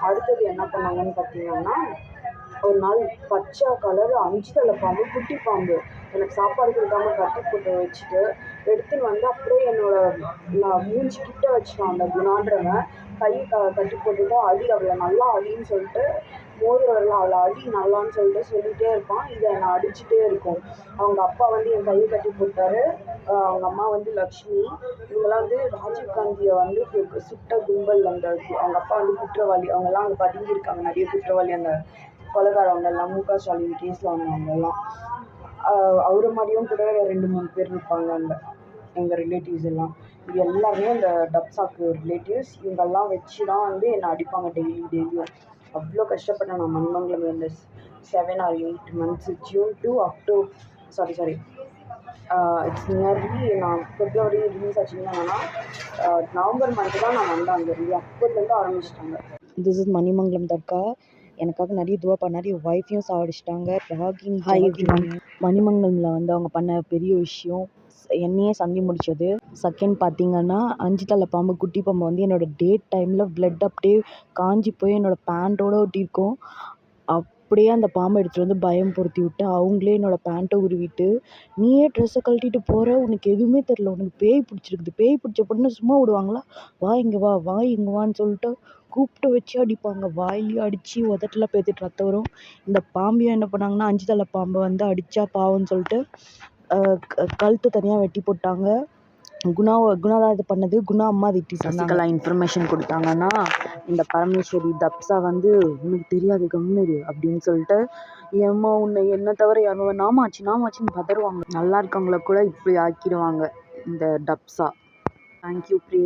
அடுத்தது என்ன பண்ணாங்கன்னு பார்த்தீங்கன்னா, ஒரு நாள் பச்சை கலர் 5 தலை பாம்பு, குட்டி பாம்பு எனக்கு சாப்பாடு கொடுக்காம கட்டி போட்டு வச்சுட்டு எடுத்துன்னு வந்து அப்படியே நான் மூஞ்சி கிட்ட வச்சுட்டான் அந்த குணான்றவன். கட்டி போட்டுட்டு அவளை நல்லா அடின்னு சொல்லிட்டு மோதிரம் அவளை அடி நல்லான்னு சொல்லிட்டு சொல்லிகிட்டே இருப்பான். இதை என்னை அடிச்சுட்டே இருக்கும். அவங்க அப்பா வந்து என் கையை கட்டி போட்டாரு. அவங்க அம்மா வந்து லக்ஷ்மி. இவங்கெல்லாம் வந்து ராஜீவ்காந்தியை வந்து சுட்ட கும்பல். அவங்க அப்பா வந்து குற்றவாளி. அவங்கெல்லாம் அங்கே பதுங்கியிருக்காங்க, நிறைய குற்றவாளி. அந்த கொலைகாரவங்க எல்லாம் மு.க.ஸ்டாலின் கேஸில் வந்தவங்க எல்லாம். அவரை மாதிரியும் கூட 2-3 பேர் இருப்பாங்க அங்கே, எங்கள் ரிலேட்டிவ்ஸ் எல்லாம். இது எல்லாமே அந்த டப்சாக்கு ரிலேட்டிவ்ஸ். இவங்கெல்லாம் வச்சு தான் வந்து என்னை அடிப்பாங்க டெய்லியும். அவ்வளோ கஷ்டப்பட்டேன் நான் மணிமங்கலம் இந்த 7 or 8 months. June to October, sorry it's nearly நான் பிப்ரவரி ரிலீஸ் ஆச்சுன்னா நவம்பர் மந்த்து தான் நான் வந்தேன் அங்கேருந்து. அப்போதுலேருந்து ஆரம்பிச்சிட்டாங்க. திஸ் இஸ் மணிமங்கலம் தர்கா. எனக்காக நிறைய துவா பண்ணாரு. ஒய்ஃபையும் சாவடிச்சிட்டாங்க. மணிமங்கலமில் வந்து அவங்க பண்ண பெரிய விஷயம் என்னையே சந்தி முடிச்சது. செகண்ட் பார்த்தீங்கன்னா, 5 தலை பாம்பு, குட்டி பாம்பு வந்து என்னோடய டேட் டைமில் பிளட் அப்படியே காஞ்சி போய் என்னோடய பேண்ட்டோடு ஒட்டியிருக்கும். அப்படியே அந்த பாம்பை எடுத்துகிட்டு வந்து பயம் பொருத்தி விட்டு அவங்களே என்னோடய பேண்ட்டை உருவிட்டு, நீயே ட்ரெஸ்ஸை கழட்டிட்டு போகிற, உனக்கு எதுவுமே தெரில, உனக்கு பேய் பிடிச்சிருக்குது, பேய் பிடிச்ச பொண்ணு சும்மா விடுவாங்களா, வா இங்கே வான்னு சொல்லிட்டு கூப்பிட்டு வச்சு அடிப்பாங்க. வாயிலையும் அடித்து உதட்டில் பேத்துட்டு ரத்தம் வரும். இந்த பாம்பையும் என்ன பண்ணாங்கன்னா, 5 தலை பாம்பை வந்து அடித்தா பாவம்னு சொல்லிட்டு கழுத்து தனியாக வெட்டி போட்டாங்க. குணா தான் இது பண்ணது. குணா அம்மா திட்டி சசிகலா இன்ஃபர்மேஷன் கொடுத்தாங்கன்னா, இந்த பரமேஸ்வரி தப்சா வந்து உனக்கு தெரியாது கம்முனு அப்படின்னு சொல்லிட்டு, ஏம்மா உன்னை என்ன தவிர யாரும் நாமாச்சின்னு பதறுவாங்க. நல்லா இருக்கவங்கள கூட இப்படி ஆக்கிடுவாங்க இந்த டப்சா. Thank you pre.